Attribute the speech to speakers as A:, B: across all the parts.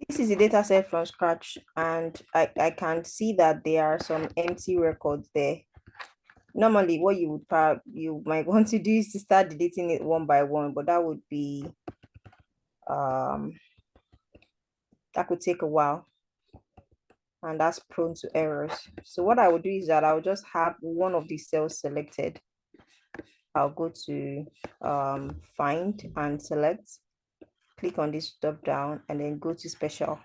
A: This is a data set from scratch, and I can see that there are some empty records there. Normally, what you might want to do is to start deleting it one by one, but that would be that could take a while, and that's prone to errors. So what I would do is that I'll just have one of these cells selected. I'll go to find and select, click on this drop down, and then go to special.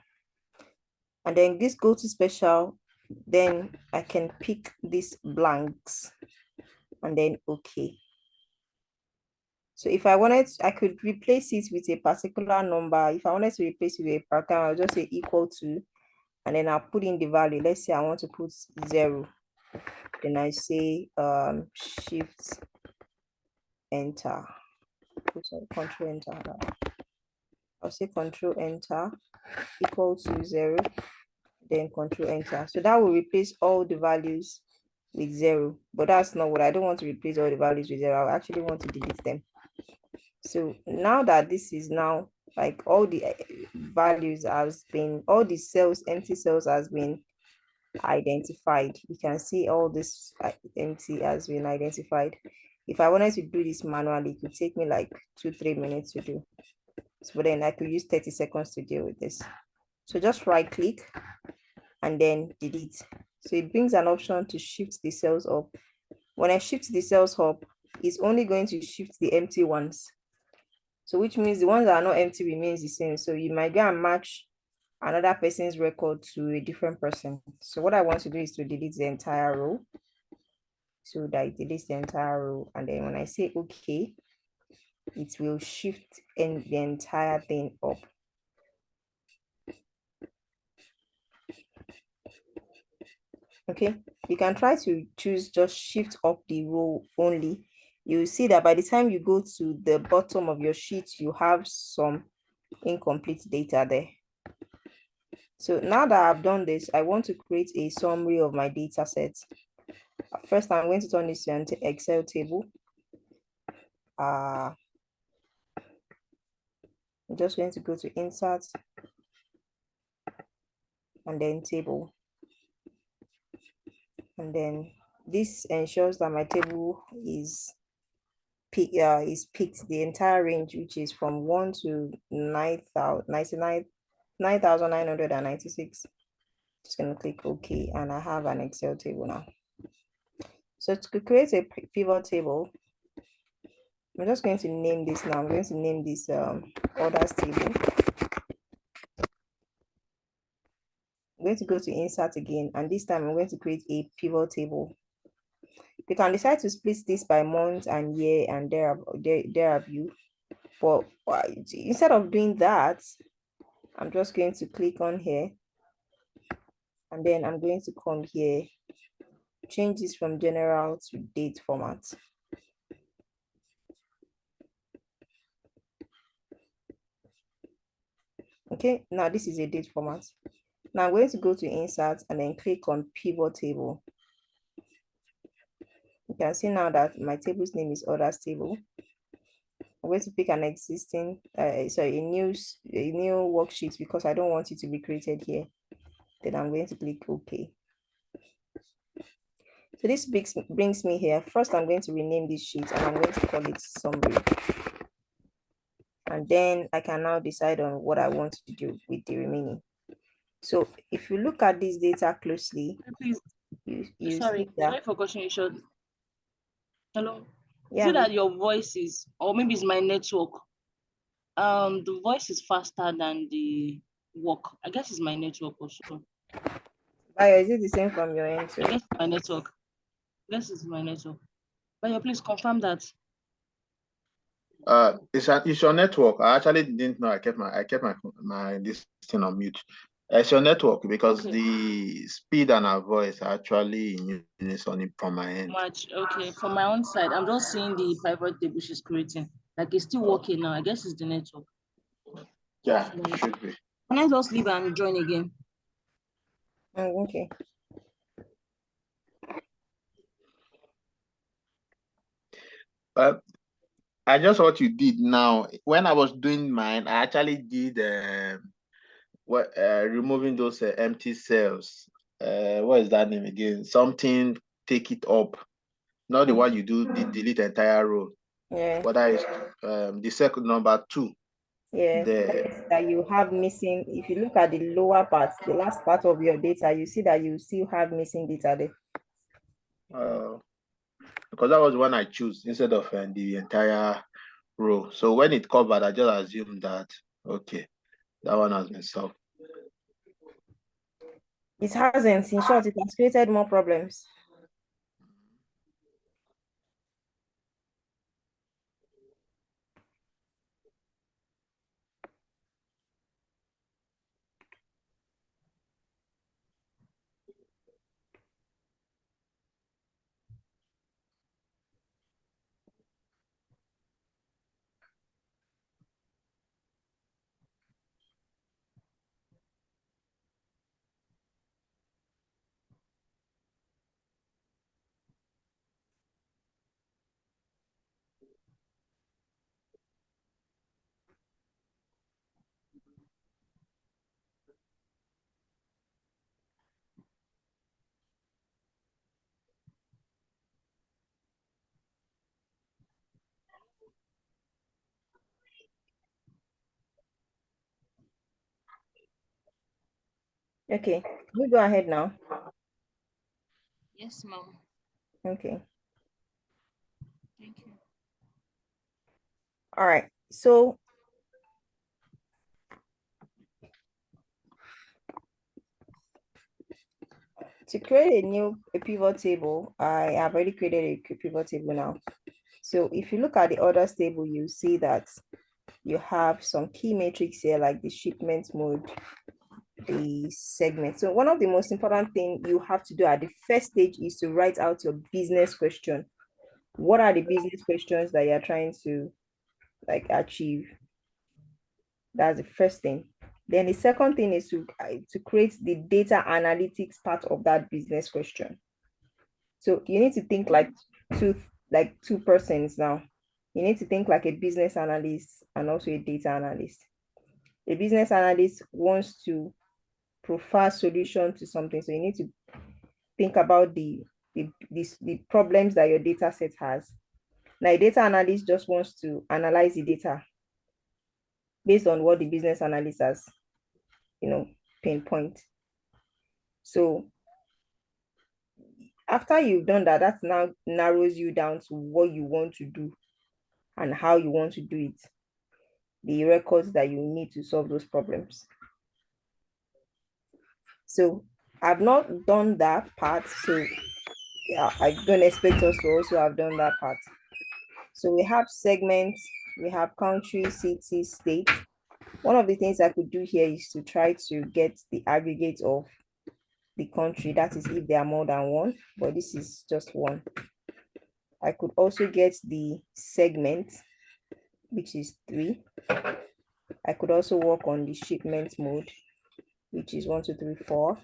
A: And then this go to special, then I can pick these blanks and then okay. So if I wanted, I could replace it with a particular number. If I wanted to replace it with a particular, I'll just say equal to, and then I'll put in the value. Let's say I want to put 0. Then I say shift enter. Control enter. I'll say control enter equal to 0, then control enter. So that will replace all the values with 0, but that's not what I don't want to replace all the values with 0. I actually want to delete them. So now that this is now like all the values has been, all the cells, empty cells has been identified. You can see all this empty has been identified. If I wanted to do this manually, it could take me like 2-3 minutes to do. So then I could use 30 seconds to deal with this. So just right click and then delete. So it brings an option to shift the cells up. When I shift the cells up, it's only going to shift the empty ones. So which means the ones that are not empty remains the same. So you might go and match another person's record to a different person. So what I want to do is to delete the entire row. So that it deletes the entire row. And then when I say okay, it will shift the entire thing up. Okay, you can try to choose just shift up the row only. You see that by the time you go to the bottom of your sheet, you have some incomplete data there. So now that I've done this, I want to create a summary of my data set. First, I'm going to turn this into Excel table. I'm just going to go to insert and then table. And then this ensures that my table is picked the entire range, which is from 1 to 9,996. Just going to click OK, and I have an Excel table now. So to create a pivot table, I'm just going to name this now. I'm going to name this orders table. I'm going to go to insert again, and this time I'm going to create a pivot table. You can decide to split this by month and year and there view. But instead of doing that, I'm just going to click on here, and then I'm going to come here, change this from general to date format. Okay, now this is a date format. Now I'm going to go to insert and then click on pivot table. You can see now that my table's name is orders table. I'm going to pick an existing, a new worksheet because I don't want it to be created here. Then I'm going to click OK. So this brings me here. First, I'm going to rename this sheet and I'm going to call it summary. And then I can now decide on what I want to do with the remaining. So if you look at this data closely,
B: please,
A: you
B: sorry,
A: see that.
B: sorry for cutting you short. Hello.
A: Yeah.
B: See that your voice is, or maybe it's my network. The voice is faster than the work. I guess it's my network also.
A: Bayo, is it the same from your end too?
B: I guess it's my network. I guess it's my network. Bayo, please confirm that.
C: It's your network. I actually didn't know I kept my this thing on mute. It's your network because okay. The speed and our voice are actually in unison from my end.
B: Much okay. From my own side, I'm just seeing the pivot table she's creating. Like it's still working now. I guess it's the network.
C: Yeah, it should be.
B: Can I just leave and join again?
A: Oh, okay.
C: I just what you did now. When I was doing mine, I actually did removing those empty cells. What is that name again? Something take it up. Not the one you do the delete entire row.
A: Yeah.
C: But that is the second number 2.
A: Yeah, that you have missing. If you look at the lower part, the last part of your data, you see that you still have missing data there.
C: Because that was one I choose instead of the entire row. So when it covered, I just assumed that, okay, that one has been solved.
A: It hasn't. In short, it has created more problems. Okay, we go ahead now.
B: Yes, ma'am.
A: Okay.
B: Thank you.
A: All right. So to create a pivot table, I have already created a pivot table now. So if you look at the orders table, you see that you have some key metrics here, like the shipment mode, the segment. So one of the most important thing you have to do at the first stage is to write out your business question. What are the business questions that you're trying to achieve? That's the first thing. Then the second thing is to create the data analytics part of that business question. So you need to think like two persons now. You need to think like a business analyst and also a data analyst. A business analyst wants to provide solution to something. So you need to think about the problems that your data set has. Now, a data analyst just wants to analyze the data based on what the business analyst has, pinpoint. So after you've done that, that now narrows you down to what you want to do and how you want to do it, the records that you need to solve those problems. So I've not done that part, so yeah, I don't expect us to also have done that part. So we have segments, we have country, city, state. One of the things I could do here is to try to get the aggregate of the country, that is if there are more than one, but this is just one. I could also get the segment, which is 3. I could also work on the shipment mode, which is 1, 2, 3, 4.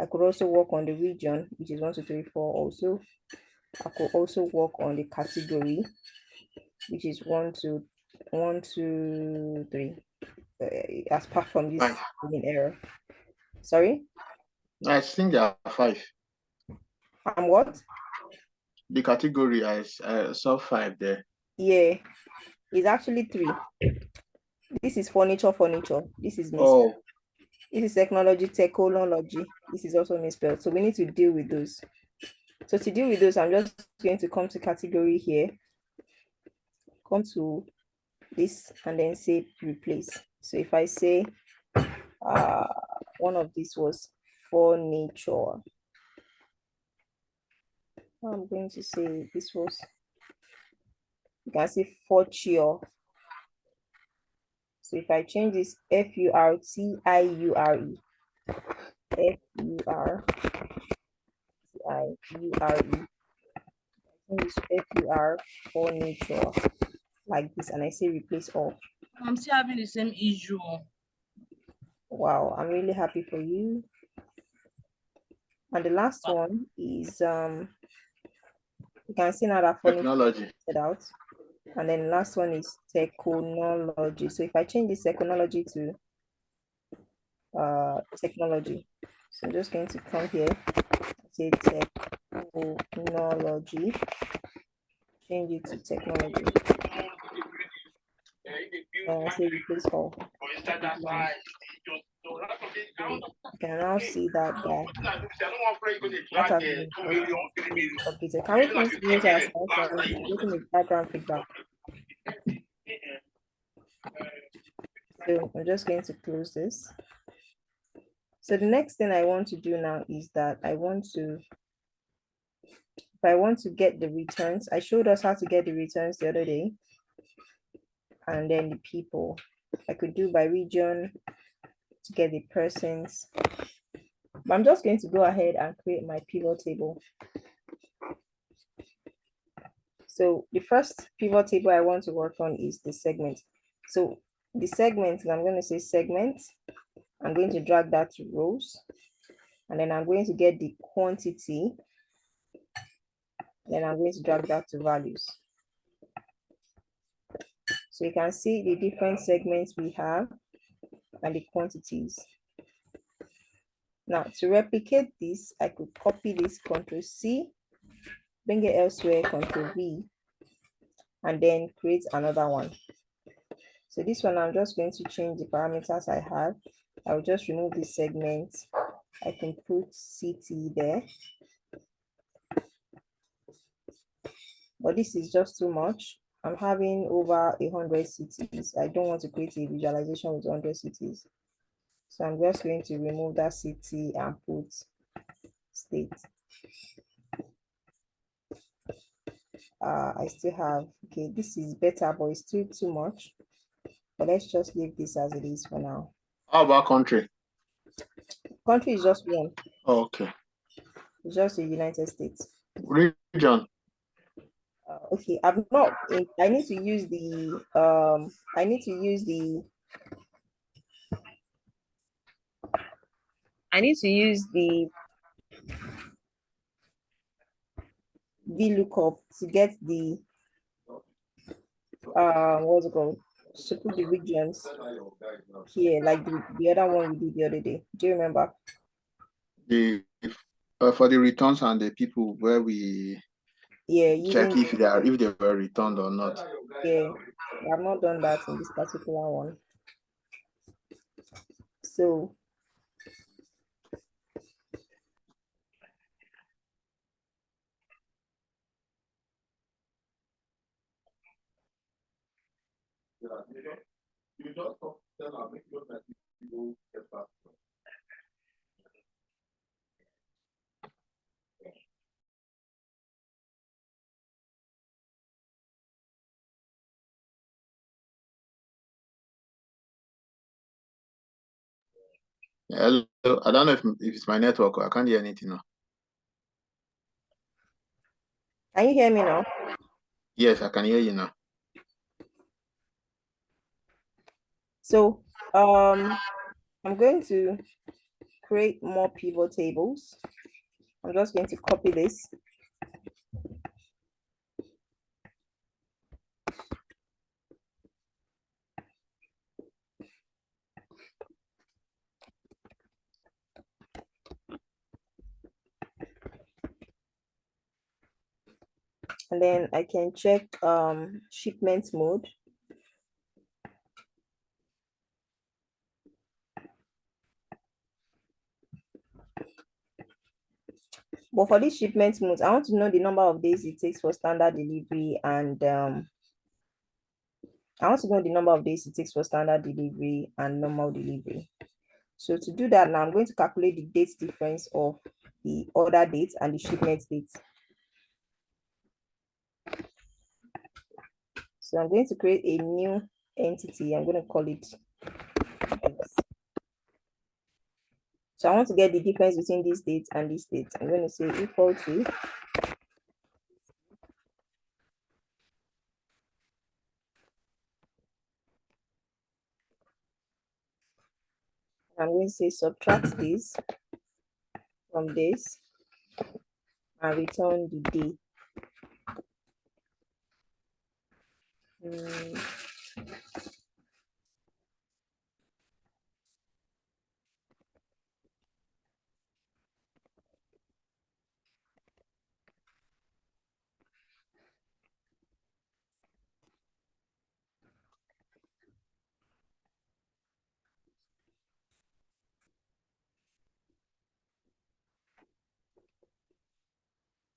A: I could also work on the region, which is 1, 2, 3, 4 also. I could also work on the category, which is 1, 2, 3. Apart from this error. Sorry?
C: I think there are 5.
A: And what?
C: The category, I saw 5 there.
A: Yeah, it's actually 3. This is furniture. This is misspelled.
C: Oh.
A: This is technology. This is also misspelled. So we need to deal with those. So to deal with those, I'm just going to come to category here. Come to this and then say replace. So if I say one of these was furniture, I'm going to say this was, you can say furniture. So if I change this FURTIURE, FUR furniture like this, and I say replace all.
B: I'm still having the same issue.
A: Wow, I'm really happy for you. And the last one is you can see now that
C: technology
A: out. And then the last one is technology. So if I change this technology to technology. So I'm just going to come here, say technology, change it to technology. Say replace all. You can now see that that has been updated. Can we please mute ourselves? I'm getting a background feedback. So I'm just going to close this. So the next thing I want to do now is that if I want to get the returns, I showed us how to get the returns the other day. And then the people, I could do by region to get the persons. But I'm just going to go ahead and create my pivot table. So the first pivot table I want to work on is the segment. So the segment, I'm going to say segment. I'm going to drag that to rows. And then I'm going to get the quantity. Then I'm going to drag that to values. So you can see the different segments we have and the quantities. Now to replicate this, I could copy this, Ctrl C, bring it elsewhere, Ctrl V, and then create another one. So this one, I'm just going to change the parameters I have. I will just remove this segment. I can put CT there. But this is just too much. I'm having over 100 cities. I don't want to create a visualization with 100 cities. So I'm just going to remove that city and put state. I still have, okay, this is better, but it's still too much. But let's just leave this as it is for now.
C: How about country?
A: Country is just one.
C: Oh, okay.
A: It's just the United States.
C: Region.
A: Okay, I've not. I need to use the. I need to use the. I need to use the VLOOKUP to get the. What's it called? To put the regions here, like the other one we did the other day. Do you remember?
C: The for the returns and the people where we check if they were returned or not.
A: Yeah, I've not done that in this particular one. So
C: Hello, I don't know if it's my network. I can't hear anything now.
A: can you hear me now?
C: Yes, I can hear you now.
A: So I'm going to create more pivot tables. I'm just going to copy this. And then I can check shipment mode. But for this shipment mode, I want to know the number of days it takes for standard delivery, and I want to know the number of days it takes for standard delivery and normal delivery. So to do that, now I'm going to calculate the date difference of the order date and the shipment date. So I'm going to create a new entity. I'm going to call it X. So I want to get the difference between this date and this date. I'm going to say equal to I'm going to say subtract this from this and return the day.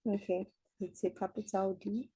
A: Okay, it's a capital D.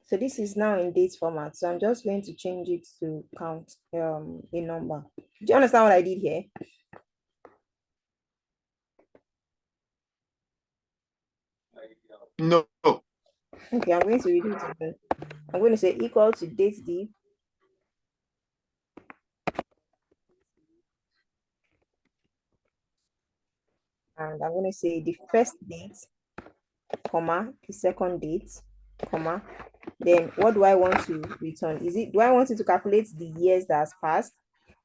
A: So this is now in date format. So I'm just going to change it to count a number. Do you understand what I did here?
C: No.
A: Okay, I'm going to read it again. I'm going to say equal to date D. And I'm going to say the first date, comma, the second date, comma. Then what do I want to return? Do I want it to calculate the years that has passed,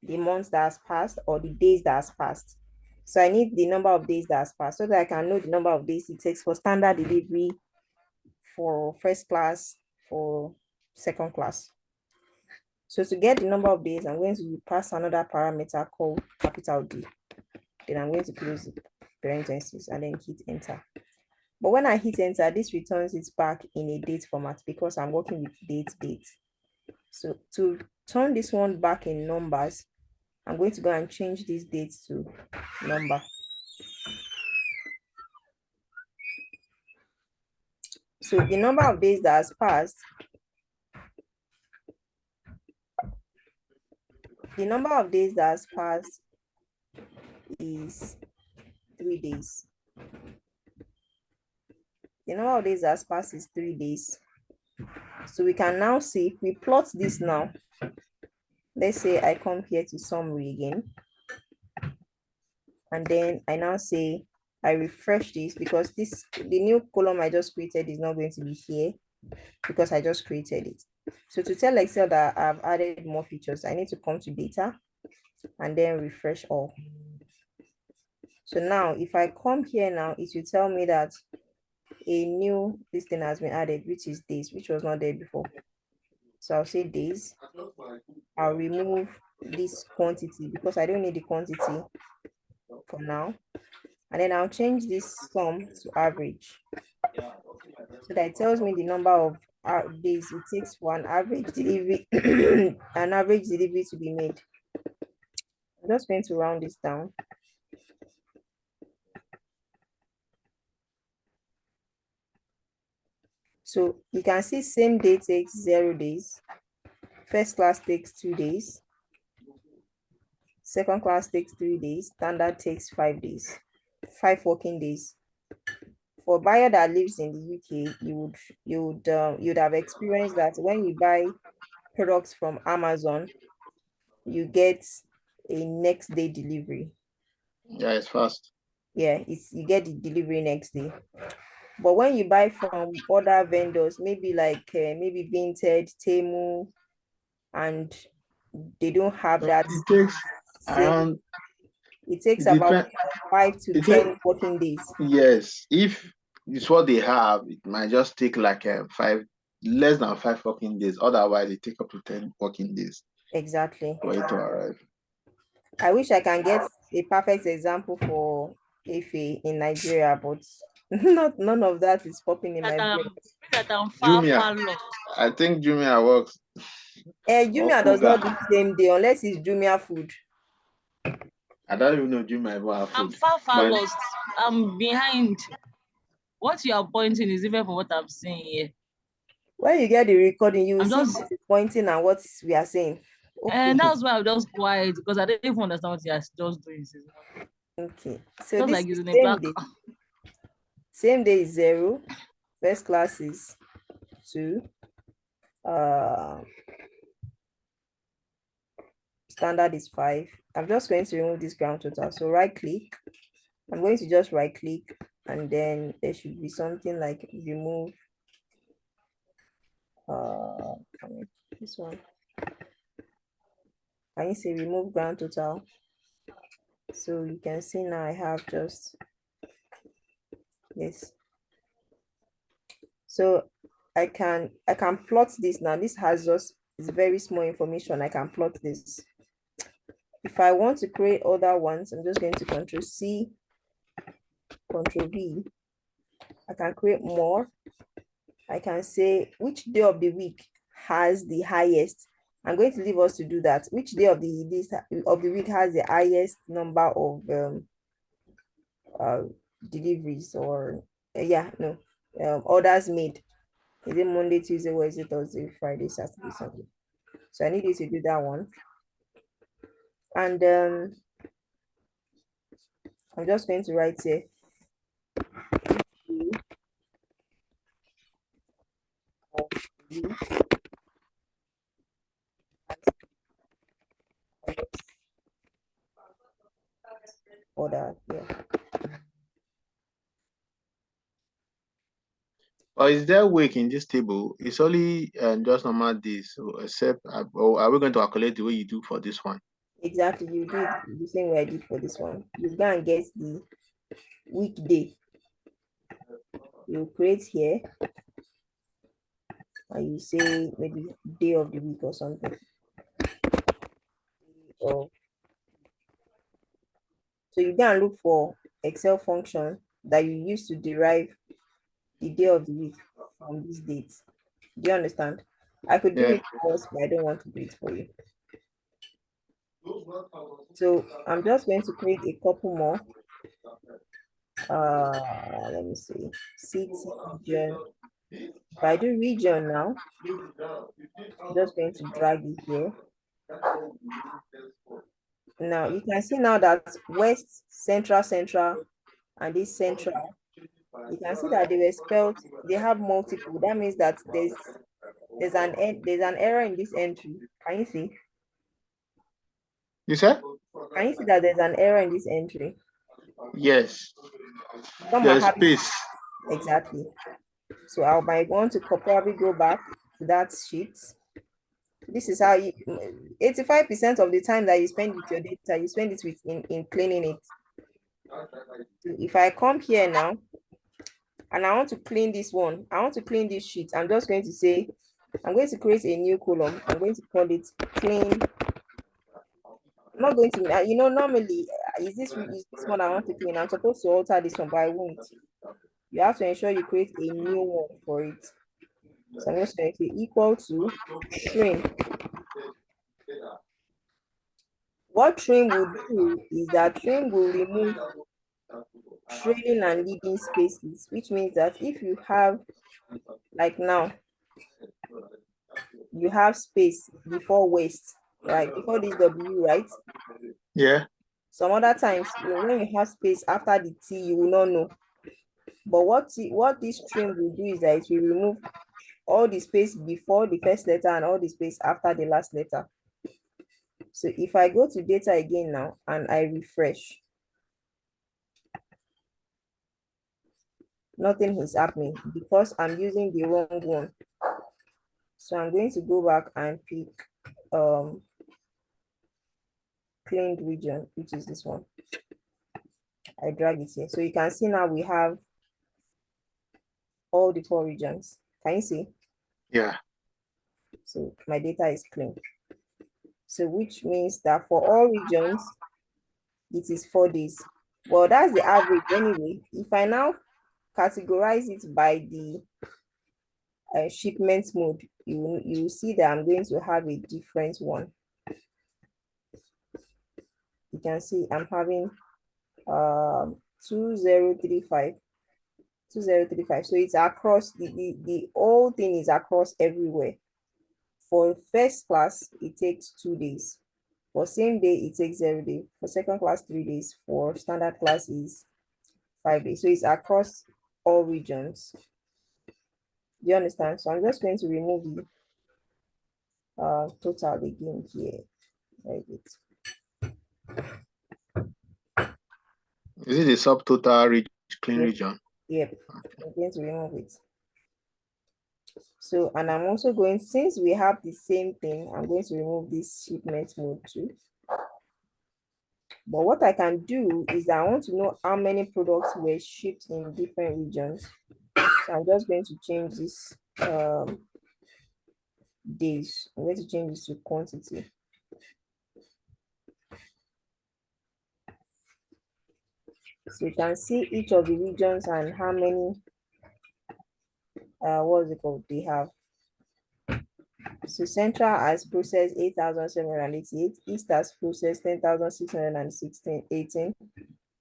A: the months that has passed, or the days that has passed? So I need the number of days that has passed so that I can know the number of days it takes for standard delivery, for first class, for second class. So to get the number of days, I'm going to pass another parameter called capital D. Then I'm going to close the parentheses and then hit enter. But when I hit enter, this returns it back in a date format because I'm working with date. So to turn this one back in numbers, I'm going to go and change this date to number. So the number of days that has passed, the number of days that has passed is 3 days. The number of days that has passed is 3 days. So we can now see, if we plot this now, let's say I come here to summary again. And then I now say, I refresh this because the new column I just created is not going to be here because I just created it. So to tell Excel that I've added more features, I need to come to data and then refresh all. So now if I come here now, it will tell me that a new listing has been added, which is days, which was not there before. So I'll say days. I'll remove this quantity because I don't need the quantity for now. And then I'll change this sum to average. So that it tells me the number of days it takes for an average delivery, an average delivery to be made. I'm just going to round this down. So you can see same day takes 0 days. First class takes 2 days. Second class takes 3 days. Standard takes 5 days, 5 working days. For a buyer that lives in the UK, you'd have experienced that when you buy products from Amazon, you get a next day delivery.
C: Yeah, it's fast.
A: Yeah, you get the delivery next day. But when you buy from other vendors, maybe like maybe Vinted, Temu, and they don't have that.
C: It takes around.
A: It takes
C: It
A: about
C: depends.
A: 5 to
C: It
A: 10
C: take,
A: working days.
C: yes, if it's what they have, it might just take like less than 5 working days. Otherwise, it take up to 10 working days
A: Exactly.
C: for it to arrive.
A: I wish I can get a perfect example for Efe in Nigeria, but none of that is popping in my brain.
B: That I'm far lost.
C: I think Jumia works.
A: Jumia does not do the same day unless it's Jumia food.
C: I don't even know Jumia ever have food.
B: I'm far lost. I'm behind. What you are pointing is different from what I'm saying here.
A: When you get the recording, you will see
B: just
A: what is pointing and what we are saying.
B: Okay. And that's why I'm just quiet because I didn't even understand what you are just doing.
A: Okay. So
B: just
A: this
B: like using a
A: same
B: black.
A: day. Same day is 0. First class is 2. Standard is 5. I'm just going to remove this ground total. So right click. I'm going to just right click and then there should be something like remove this one. Can you say remove ground total? So you can see now I have just yes. So I can plot this now. This has just, it's very small information. I can plot this. If I want to create other ones, I'm just going to Control C, Control V. I can create more. I can say which day of the week has the highest. I'm going to leave us to do that. Which day of the week has the highest number of deliveries, or orders made? Is it Monday, Tuesday, Wednesday, Thursday, Friday, Saturday, Sunday? So I need you to do that one. And I'm just going to write here. Order, yeah.
C: Or is there week in this table? It's only just normal days, so except, or are we going to calculate the way you do for this one?
A: Exactly, you do it the same way I did for this one. You go and get the weekday. You create here, and you say maybe day of the week or something. So you go and look for Excel function that you use to derive the day of the week from this date. Do you understand? I could do it first, but I don't want to do it for you. So I'm just going to create a couple more. Let me see. City, region. If I do region now, I'm just going to drag it here. Now you can see now that West, Central, and this Central, you can see that they were spelled, they have multiple. That means that there's an error in this entry. Can you see?
C: You said?
A: Can you see that there's an error in this entry?
C: Yes.
A: Some
C: There's
A: are having,
C: space.
A: exactly. So I might want to probably go back to that sheet. This is how you 85% of the time that you spend with your data, you spend it with in cleaning it. So if I come here now and I want to clean this one, I want to clean this sheet, I'm just going to say, I'm going to create a new column. I'm going to call it clean. I'm not going to, normally, is this one I want to clean? I'm supposed to alter this one, but I won't. You have to ensure you create a new one for it. So I'm just going to say equal to trim. What trim will do is that trim will remove trailing and leading spaces, which means that if you have, like now, you have space before waist, right? Before this W, right?
C: Yeah.
A: Some other times, when you have space after the T, you will not know. But what this trim will do is that it will remove all the space before the first letter and all the space after the last letter. So if I go to data again now and I refresh, nothing is happening because I'm using the wrong one. So I'm going to go back and pick cleaned region, which is this one. I drag it here. So you can see now we have all the 4 regions. Can you see?
C: Yeah.
A: So my data is clean. So which means that for all regions, it is 4 days. Well, that's the average anyway. If I now categorize it by the shipment mode, you see that I'm going to have a different one. You can see I'm having 2035. So it's across the whole thing is across everywhere. For first class, it takes 2 days. For same day, it takes 0 day. For second class, 3 days. For standard class is 5 days. So it's across all regions. Do you understand? So I'm just going to remove the total again here. Like it.
C: Is it a subtotal clean region?
A: Yep. I'm going to remove it. So, and I'm also going, since we have the same thing, I'm going to remove this shipment mode too. But what I can do is I want to know how many products were shipped in different regions. So I'm just going to change this days. I'm going to change this to quantity. So you can see each of the regions and how many what is it called they have. So Central has processed 8,788, East has processed 10,618,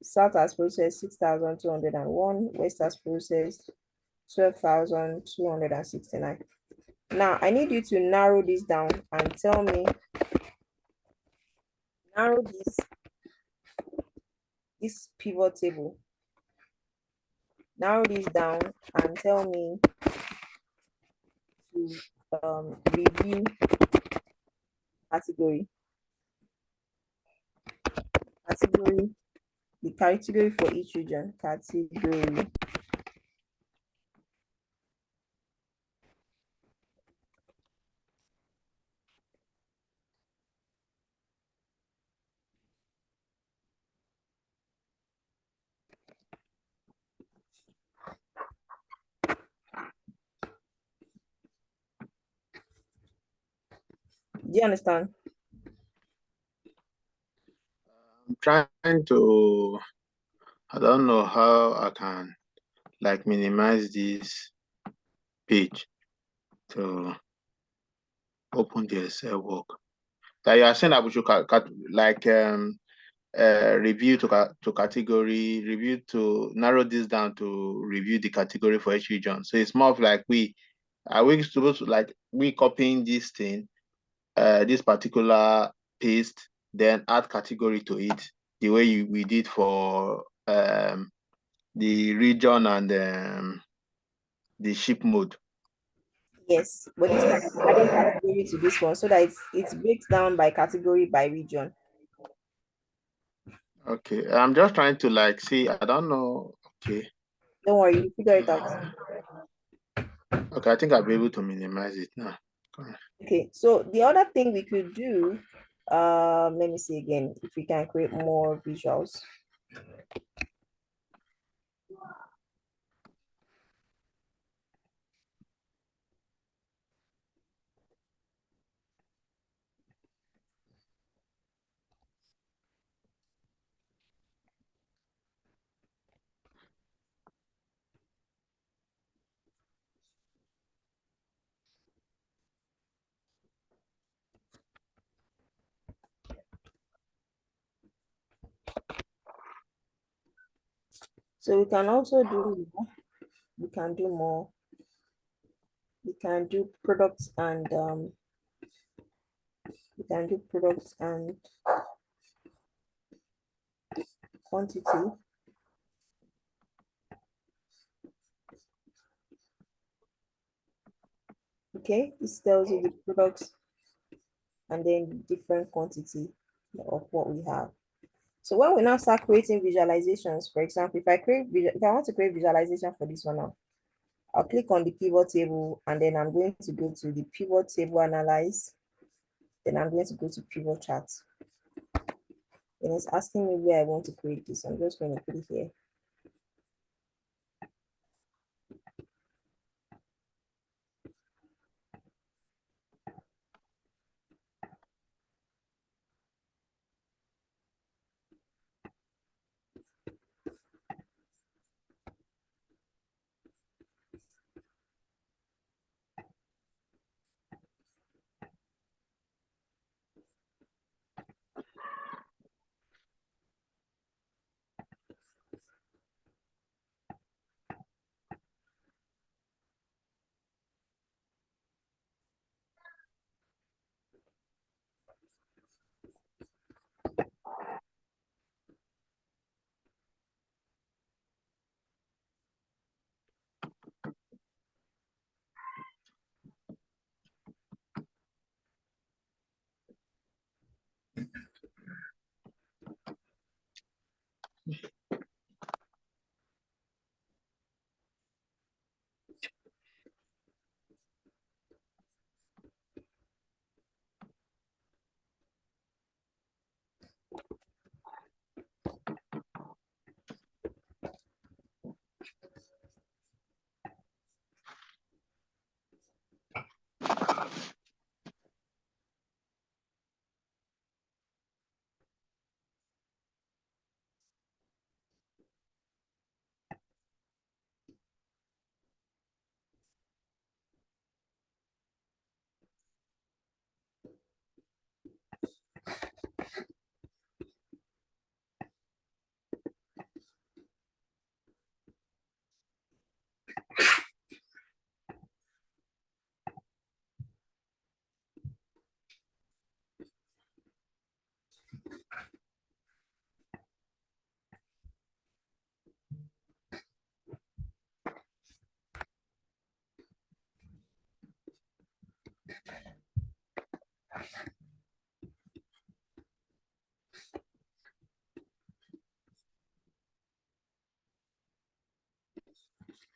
A: South has processed 6,201, West has processed 12,269. Now I need you to narrow this down and tell me, narrow this pivot table. Narrow this down and tell me to review category. The category for each region, category. Do you understand?
C: I'm trying to, I don't know how I can like minimize this page to open the Excel work. That you are saying that we should review to category, review to narrow this down to review the category for each region. So it's more of like are we supposed to like we copying this thing, this particular paste, then add category to it the way we did for the region and the ship mode.
A: Yes, but this time I'm adding category to this one so that it breaks down by category by region.
C: Okay, I'm just trying to like see. I don't know. Okay.
A: Don't worry, you figure it out.
C: Okay, I think I'll be able to minimize it now.
A: Okay, so the other thing we could do, let me see again if we can create more visuals. So we can also do, we can do more. We can do products and we can do products and quantity. Okay, this tells you the products and then different quantity of what we have. So when we now start creating visualizations, for example, if I want to create visualization for this one now, I'll click on the pivot table and then I'm going to go to the pivot table analyze. Then I'm going to go to pivot charts. And it's asking me where I want to create this. I'm just going to put it here.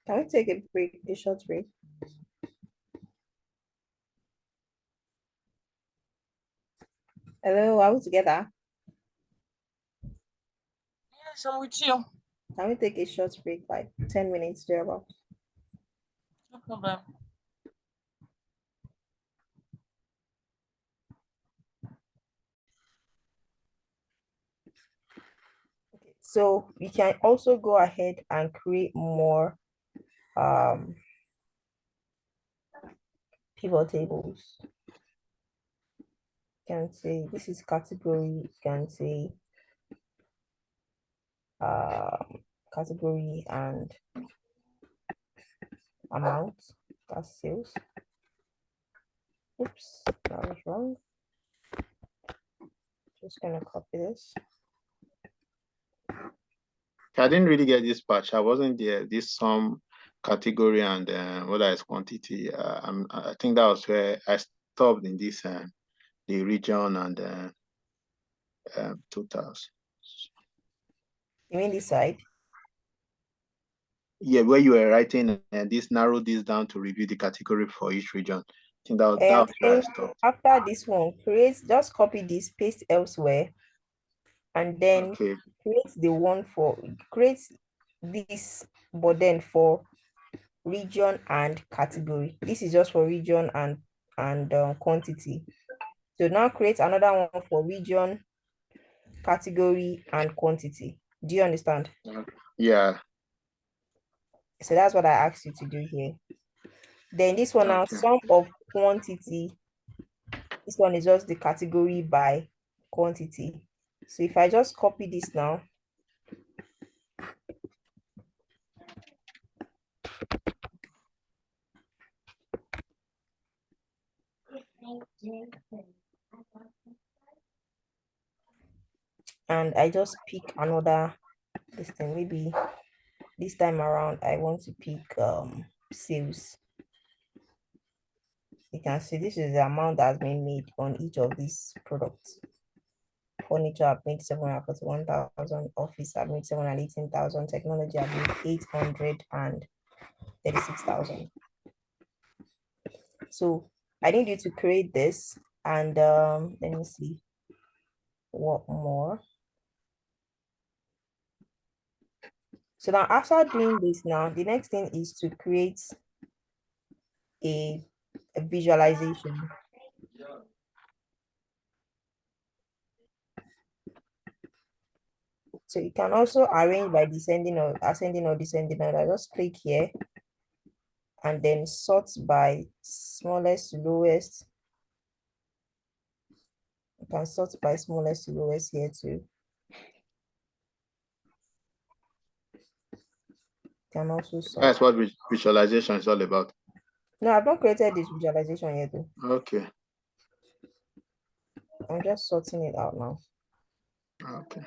A: Can we take a break, a short break? Hello, are we together?
B: Yes, I'm with you.
A: Can we take a short break, like 10 minutes thereabout?
B: No problem.
A: Okay. So we can also go ahead and create more pivot tables. You can say this is category, you can say category and amount, that's sales. Oops, that was wrong. Just gonna copy this.
C: I didn't really get this patch. I wasn't there. This sum category and what is quantity. I think that was where I stopped in this the region and totals.
A: You mean this side?
C: Yeah, where you were writing and this narrowed this down to review the category for each region. I think that was
A: I'm
C: where I
A: saying
C: stopped.
A: after this one, create, just copy this, paste elsewhere, and then
C: Okay.
A: create the one for, create this, but then for region and category. This is just for region and quantity. So now create another one for region, category, and quantity. Do you understand?
C: Yeah.
A: So that's what I asked you to do here. Then this one now,
C: Okay.
A: sum of quantity. This one is just the category by quantity. So if I just copy this now, and I just pick another, this thing, maybe this time around I want to pick sales. You can see this is the amount that's been made on each of these products. Furniture, I've made 741,000. Office, I've made 718,000. Technology, I've made 836,000. So I need you to create this, and let me see what more. So now after doing this, now the next thing is to create a visualization. So you can also arrange by descending or ascending or descending order. Just click here and then sort by smallest to lowest. You can sort by smallest to lowest here too. You can also sort.
C: That's what visualization is all about.
A: No, I've not created this visualization yet though.
C: Okay.
A: I'm just sorting it out now.
C: Okay.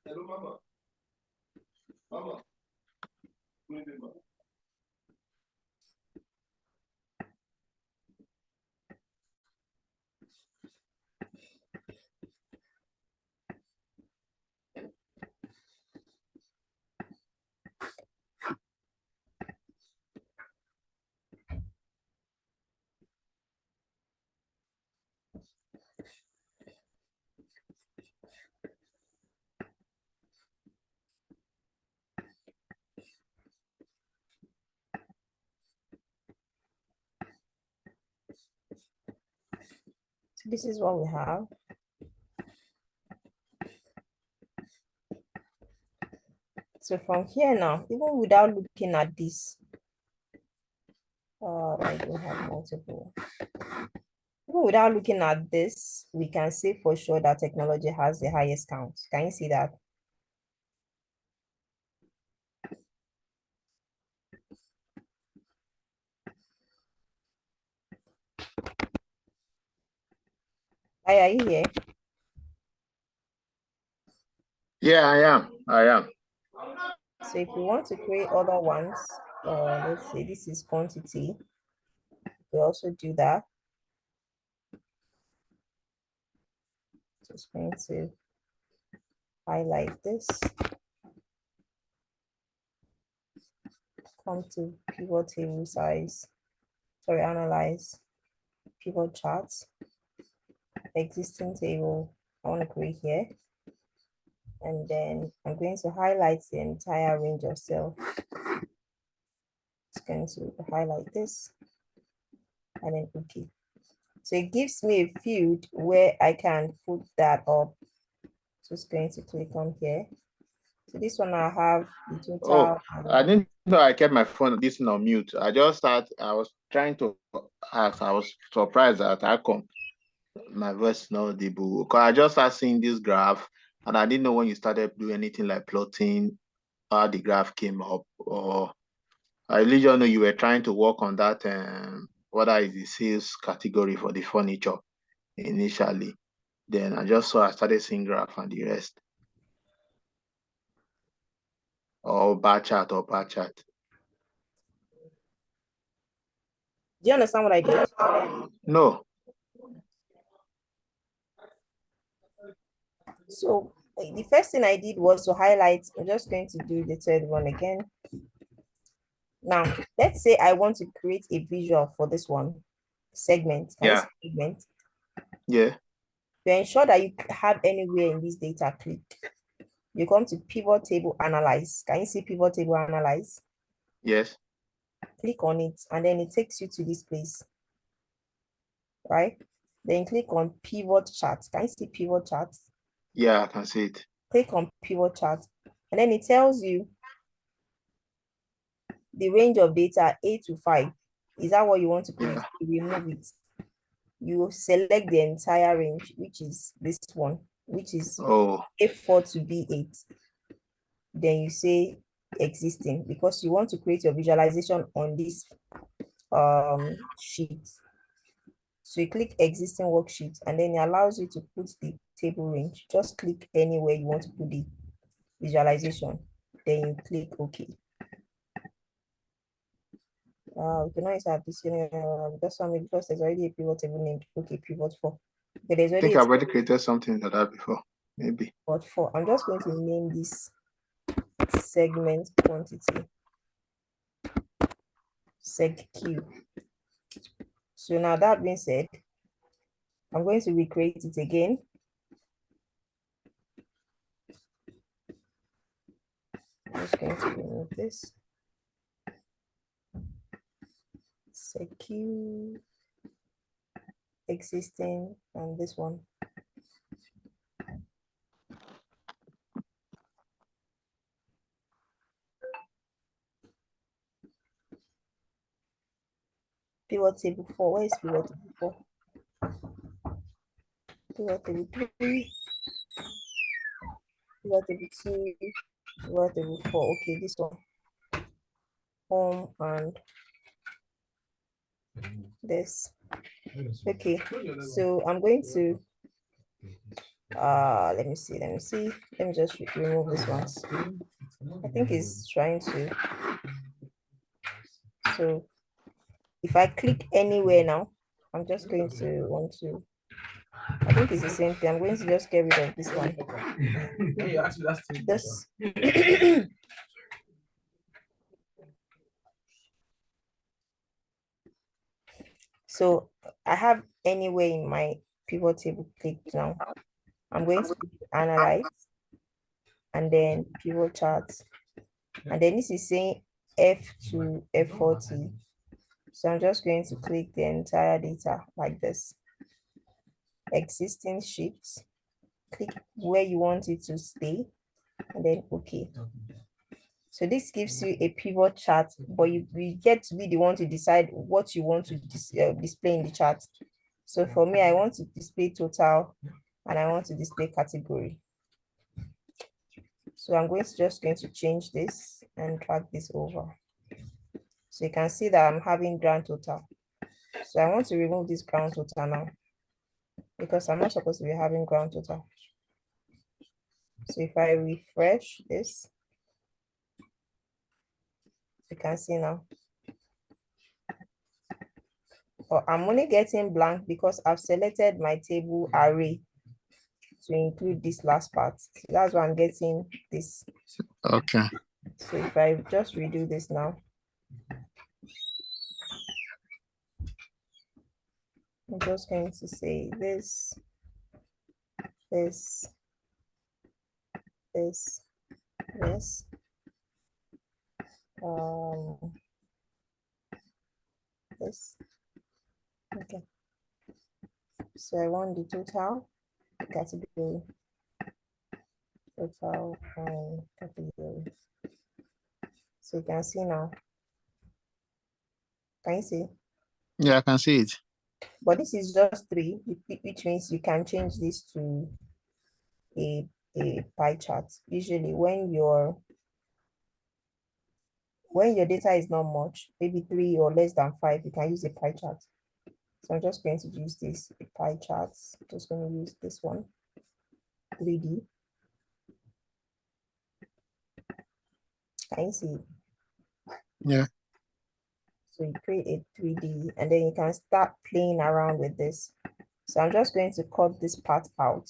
C: Hello, Mama. Mama.
A: So this is what we have. So from here now, even without looking at this, I don't have multiple. Even without looking at this, we can say for sure that technology has the highest count. Can you see that? Are you here?
C: Yeah, I am.
A: So if we want to create other ones, let's say this is quantity, we also do that. Just going to highlight this, come to pivot table size, sorry, analyze pivot charts, existing table, I want to create here. And then I'm going to highlight the entire range of cells. Just going to highlight this and then okay. So it gives me a field where I can put that up. Just going to click on here. So this one I have the total.
C: I didn't know I kept my phone this on mute. I was trying to ask. I was surprised that I come. My voice is not audible. Because I just started seeing this graph and I didn't know when you started doing anything like plotting how the graph came up, or I really don't know you were trying to work on that whether it's the sales category for the furniture initially. Then I started seeing graph and the rest. Or bar chart.
A: Do you understand what I did?
C: No.
A: So the first thing I did was to highlight. I'm just going to do the third one again. Now, let's say I want to create a visual for this one segment.
C: Yeah.
A: Segment.
C: Yeah.
A: To ensure that you have anywhere in this data clicked, you come to pivot table analyze. Can you see pivot table analyze?
C: Yes.
A: Click on it and then it takes you to this place, right? Then click on pivot chart. Can you see pivot chart?
C: Yeah, I can see it.
A: Click on pivot chart and then it tells you the range of data A to 5. Is that what you want to create?
C: Yeah.
A: You remove it. You select the entire range, which is this one, which is A4 to B8. Then you say existing because you want to create your visualization on this sheet. So you click existing worksheet and then it allows you to put the table range. Just click anywhere you want to put the visualization. Then you click OK. We can always have this because there's already a pivot table named pivot 4. Okay, there's already
C: I think I've already created something like that before, maybe.
A: Pivot 4. I'm just going to name this segment quantity seg-q. So now that being said, I'm going to recreate it again. I'm just going to remove this. Seg-q existing and this one. Pivot table 4. Where is pivot table 4? Pivot table 3. Pivot table 2. Pivot table 4. Okay, this one. Home and this. Okay, so I'm going to let me see. Let me just remove this ones. I think it's trying to. So if I click anywhere now, I'm just going to want to, I think it's the same thing. I'm going to just get rid of this one. This. So I have anywhere in my pivot table clicked now. I'm going to analyze and then pivot charts. And then this is saying F to F40. So I'm just going to click the entire data like this. Existing shifts. Click where you want it to stay and then okay. So this gives you a pivot chart, but you get to be the one to decide what you want to display in the chart. So for me, I want to display total and I want to display category. So I'm just going to change this and drag this over. So you can see that I'm having grand total. So I want to remove this grand total now because I'm not supposed to be having grand total. So if I refresh this, you can see now. But I'm only getting blank because I've selected my table array to include this last part. So that's why I'm getting this.
C: Okay.
A: So if I just redo this now, I'm just going to say this, this, this, this. This. Okay. So I want the total category. Total category. So you can see now. Can you see?
C: Yeah, I can see it.
A: But this is just 3, which means you can change this to a pie chart. Usually when your data is not much, maybe 3 or less than 5, you can use a pie chart. So I'm just going to use this pie charts. Just going to use this one, 3D. Can you see?
C: Yeah.
A: So you create a 3D and then you can start playing around with this. So I'm just going to cut this part out.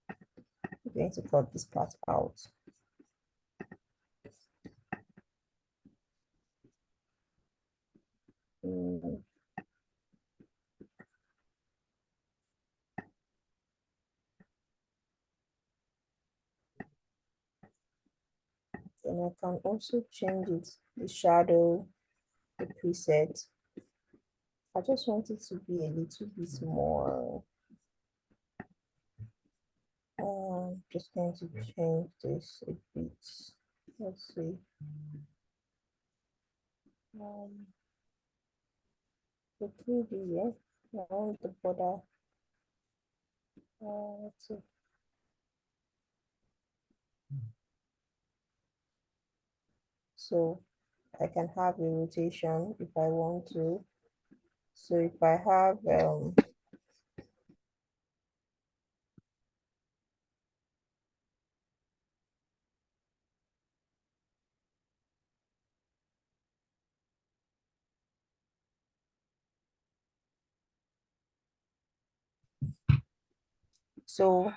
A: I'm going to cut this part out. Then I can also change it, the shadow, the preset. I just want it to be a little bit more. Just going to change this a bit. Let's see. The 3D, yeah. I want the border. Let's see. So I can have a rotation if I want to. So if I have so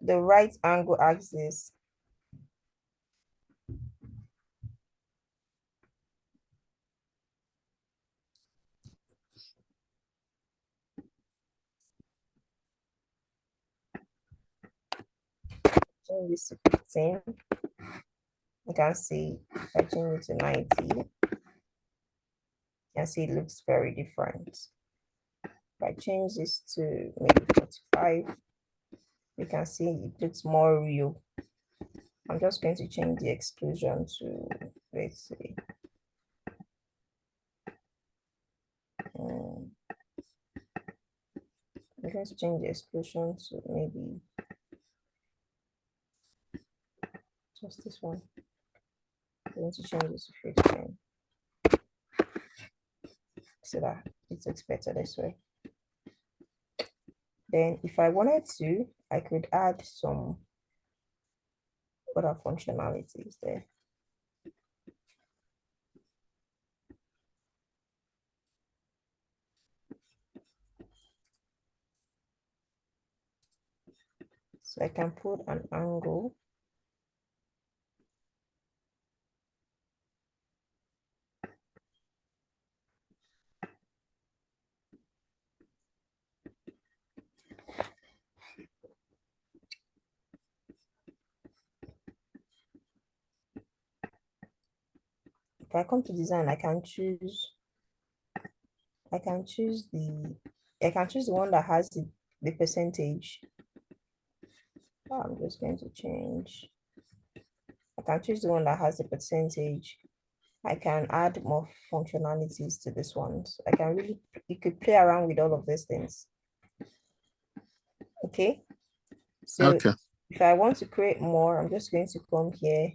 A: the right angle axis, change this to 15. You can see if I change it to 90, you can see it looks very different. If I change this to maybe 45, you can see it looks more real. I'm just going to change the exclusion to, let's see. I'm going to change the exclusion to maybe just this one. I'm going to change this to 15 so that it looks better this way. Then if I wanted to, I could add some other functionalities there. So I can put an angle. If I come to design, I can choose the one that has the percentage. I'm just going to change. I can choose the one that has the percentage. I can add more functionalities to this one. So I can really, you could play around with all of these things. Okay. So
D: Okay.
A: if I want to create more, I'm just going to come here.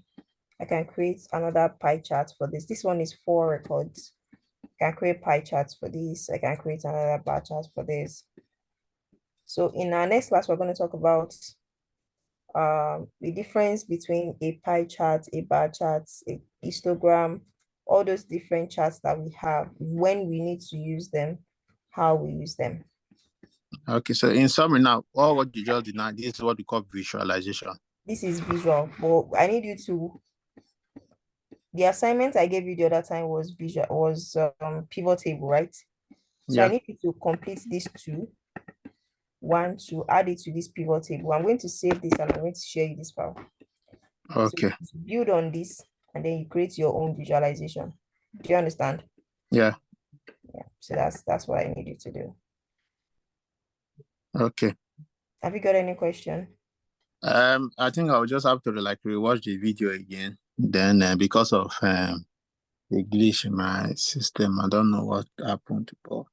A: I can create another pie chart for this. This one is 4 records. I can create pie charts for this. I can create another bar chart for this. So in our next class, we're going to talk about the difference between a pie chart, a bar chart, a histogram, all those different charts that we have, when we need to use them, how we use them.
D: Okay, so in summary now, all what you just did now, this is what we call visualization.
A: This is visual, but I need you to, the assignment I gave you the other time was pivot table, right? So I need you to complete these two. One, to add it to this pivot table. I'm going to save this and I'm going to share you this file.
D: Okay.
A: So build on this and then you create your own visualization. Do you understand?
D: Yeah.
A: Yeah. So that's what I need you to do.
D: Okay.
A: Have you got any question?
D: I think I'll just have to like rewatch the video again. Then because of the glitch in my system, I don't know what happened, but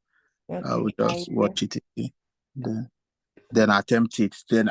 A: Okay,
D: I will just watch it again. Then attempt it. Then